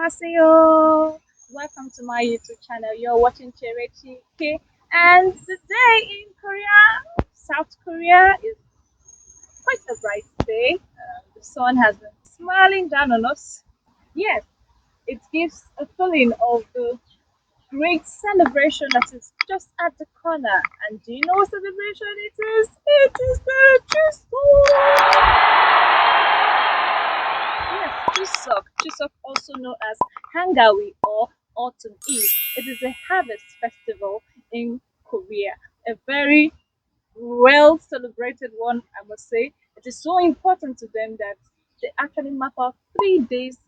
Annyeonghaseyo. Welcome to my YouTube channel. You're watching Charye, and today in Korea, South Korea is quite a bright day. The sun has been smiling down on us. Yes, it gives a feeling of the great celebration that is just at the corner. And do you know what celebration it is? It is the Chuseok. Yes, Chuseok, also known as Hangawi or Autumn Eve. It is a harvest festival in Korea. A very well celebrated one, I must say. It is so important to them that they actually map out 3 days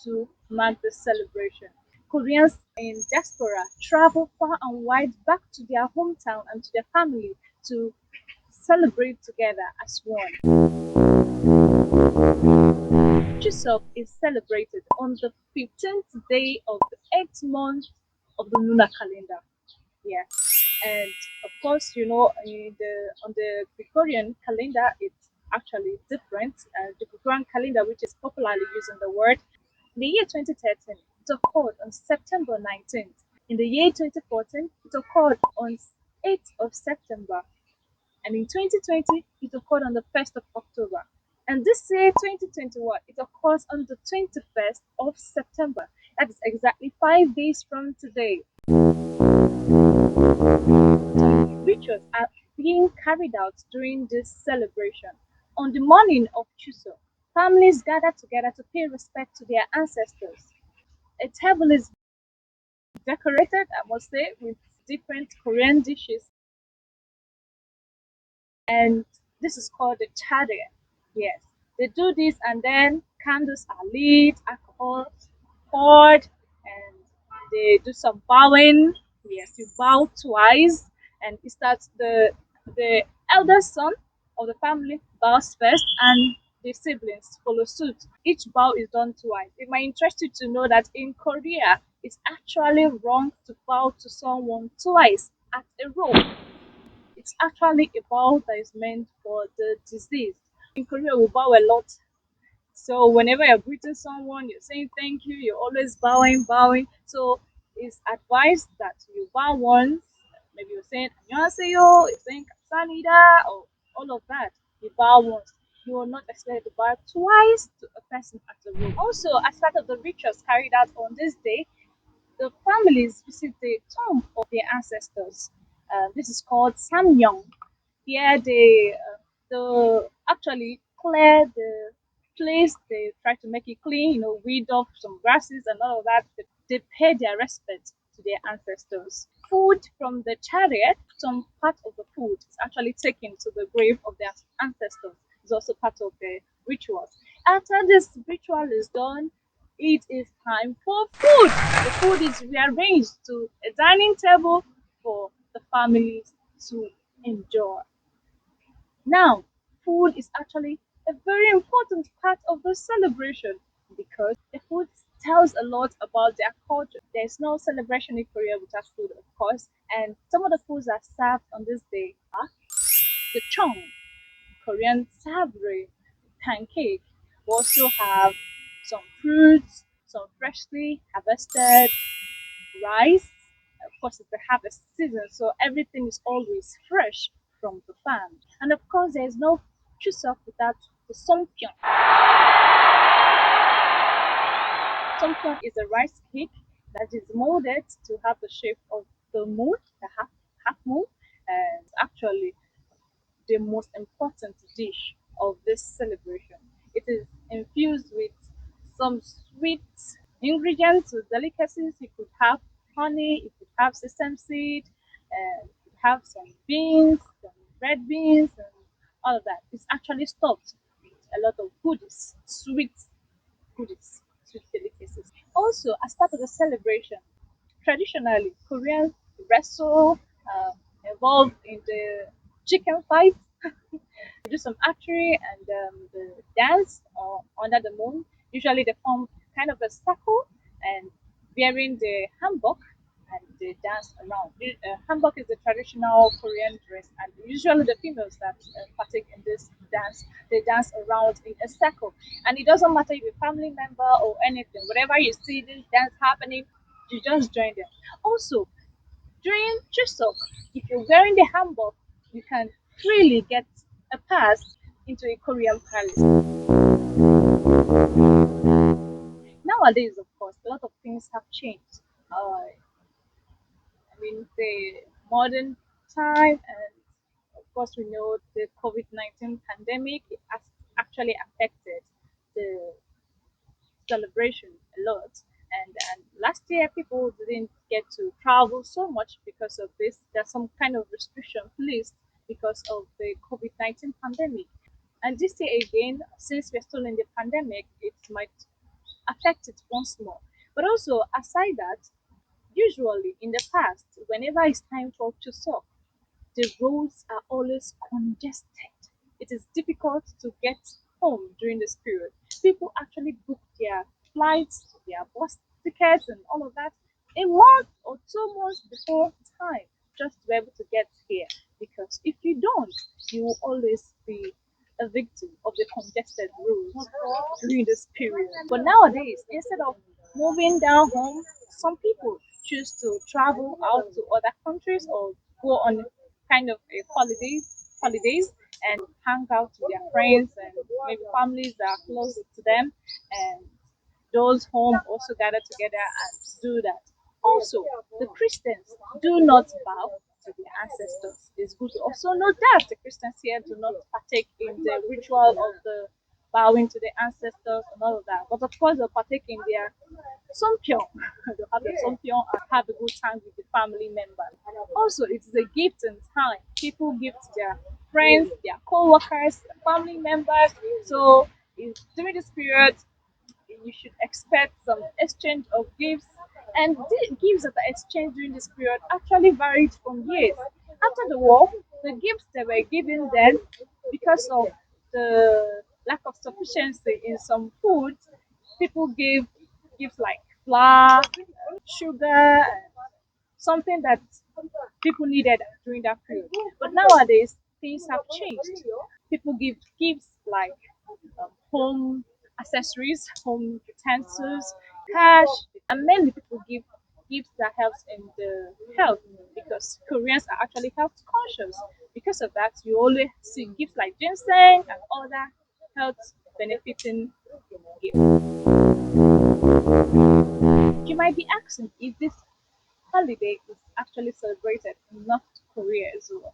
to mark the celebration. Koreans in diaspora travel far and wide back to their hometown and to their family to celebrate together as one. Chuseok is celebrated on the 15th day of the 8th month of the lunar calendar. Yeah, and of course, in the on the Gregorian calendar, it's actually different. The Gregorian calendar, which is popularly used in the world, in the year 2013, it occurred on September 19th. In the year 2014, it occurred on 8th of September, and in 2020, it occurred on the 1st of October. And this year, 2021, it occurs on the 21st of September. That is exactly 5 days from today. Some rituals are being carried out during this celebration. On the morning of Chuseok, families gather together to pay respect to their ancestors. A table is decorated, I must say, with different Korean dishes, and this is called the Charye. Yes, they do this, and then candles are lit, alcohol poured, and they do some bowing. Yes, you bow twice, and it starts the eldest son of the family bows first, and the siblings follow suit. Each bow is done twice. It might interest you to know that in Korea, it's actually wrong to bow to someone twice at a row. It's actually a bow that is meant for the deceased. In Korea, we bow a lot. So whenever you're greeting someone, you're saying thank you, you're always bowing, bowing. So it's advised that you bow once. Maybe you're saying 안녕하세요, you're saying 감사합니다, or all of that. You bow once. You will not expect to bow twice to a person at the room. Also, as part of the rituals carried out on this day, the families visit the tomb of their ancestors. This is called Samyong. Here they actually clear the place. They try to make it clean, weed off some grasses and all of that. They pay their respect to their ancestors. Food from the chariot, some part of the food is actually taken to the grave of their ancestors. It's also part of the rituals. After this ritual is done, it is time for food. The food is rearranged to a dining table for the families to enjoy. Now, food is actually a very important part of the celebration because the food tells a lot about their culture. There's no celebration in Korea without food, of course, and some of the foods that are served on this day are the chong, Korean savory pancake. We also have some fruits, some freshly harvested rice. Of course, it's the harvest season, so everything is always fresh from the farm. And of course, there is no Chuseok without the Seongmyo. Seongmyo is a rice cake that is molded to have the shape of the moon, the half moon, and actually the most important dish of this celebration. It is infused with some sweet ingredients, with delicacies. You could have honey, you could have sesame seed, and you could have some beans, some red beans, and all of that. It's actually stuffed with a lot of goodies, sweet delicacies. Also, as part of the celebration, traditionally, Koreans wrestle, involved in the chicken fight, do some archery and the dance under the moon. Usually, they form kind of a circle and wearing the hanbok. and they dance around. Hanbok is the traditional Korean dress, and usually the females that partake in this dance, they dance around in a circle. And it doesn't matter if you're a family member or anything. Whenever you see this dance happening, you just join them. Also, during Chuseok, if you're wearing the hanbok, you can freely get a pass into a Korean palace. Nowadays, of course, a lot of things have changed. The modern time, and of course, we know the COVID-19 pandemic, it has actually affected the celebration a lot. And last year, people didn't get to travel so much because of this. There's some kind of restriction placed because of the COVID-19 pandemic. And this year again, since we're still in the pandemic, it might affect it once more. But also, aside that, usually in the past, whenever it's time for to soak, the roads are always congested. It is difficult to get home during this period. People actually book their flights, their bus tickets, and all of that a month or 2 months before time just to be able to get here. Because if you don't, you will always be a victim of the congested roads during this period. But nowadays, instead of moving down home, some people choose to travel out to other countries or go on kind of a holidays and hang out with their friends and maybe families that are close to them, and those home also gather together and do that. Also, the Christians do not bow to the ancestors. It's good to also know that the Christians here do not partake in the ritual of the bowing to the ancestors and all of that. But of course, they'll partake in their Songpyeong. They'll have the Songpyeong and have a good time with the family members. Also, it's a gift and time. People give to their friends, their co-workers, their family members. So during this period, you should expect some exchange of gifts. And the gifts that are exchanged during this period actually varied from years. After the war, the gifts that were given then, because of the lack of sufficiency in some foods, people gave gifts like flour, sugar, something that people needed during that period. But nowadays, things have changed. People give gifts like home accessories, home utensils, cash, and mainly people give gifts that helps in the health because Koreans are actually health conscious. Because of that, you always see gifts like ginseng and other health benefiting gifts. You might be asking if this holiday is actually celebrated in North Korea as well.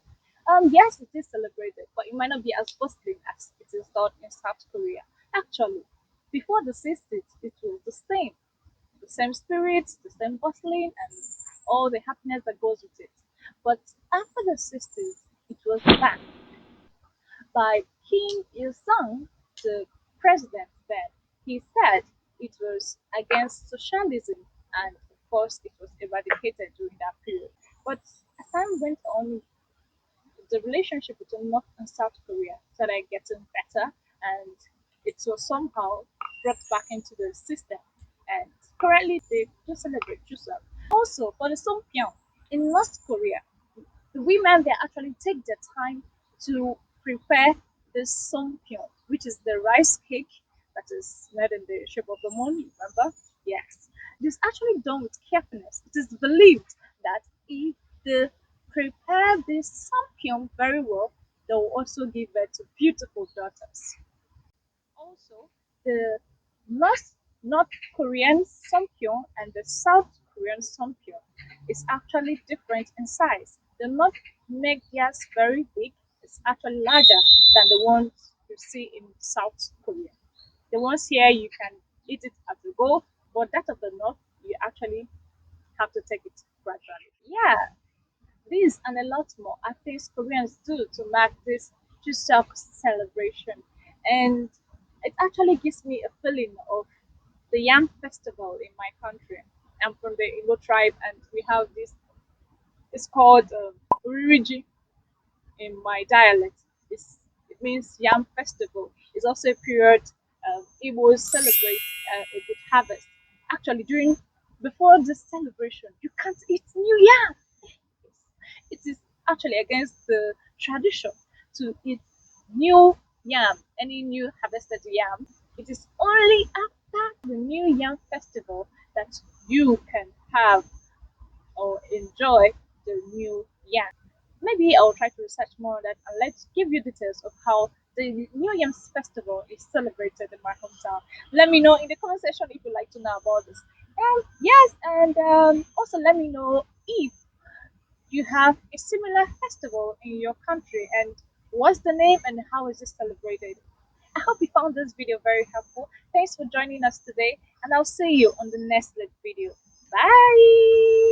Yes, it is celebrated, but it might not be as bustling as it is done in South Korea. Actually, before the 60s, it was the same spirit, the same bustling, and all the happiness that goes with it. But after the 60s, it was banned by Kim Il Sung, the president then. He said it was against socialism, and of course, it was eradicated during that period. But as time went on, the relationship between North and South Korea started getting better, and it was somehow brought back into the system. And currently, they do celebrate Chuseok. Also, for the Songpyeong in North Korea, the women they actually take the time to prepare the Songpyeong, which is the rice cake that is made in the shape of the moon. Remember? Yes. It is actually done with carefulness. It is believed that if they prepare this Songpyeong very well, they will also give birth to beautiful daughters. Also, the North Korean Seongmyo and the South Korean Seongmyo is actually different in size. The North make theirs very big. It's actually larger than the ones you see in South Korea. The ones here you can eat it as you go, but that of the North you actually have to take it gradually. Yeah, this and a lot more are things Koreans do to mark this Chuseok celebration. And it actually gives me a feeling of the Yam festival in my country. I'm from the Igbo tribe, and we have this, it's called Uriji in my dialect. It means Yam festival. It's also a period Igbos celebrate a good harvest. Actually, during Before this celebration, you can't eat new yam. It is actually against the tradition to eat new yam, any new harvested yam. It is only after the new yam festival that you can have or enjoy the new yam. Maybe I'll try to research more on that and let's give you details of how the New Yams festival is celebrated in my hometown. Let me know in the comment section if you'd like to know about this. And yes, and also let me know if you have a similar festival in your country and what's the name and how is it celebrated. I hope you found this video very helpful. Thanks for joining us today, and I'll see you on the next video. Bye.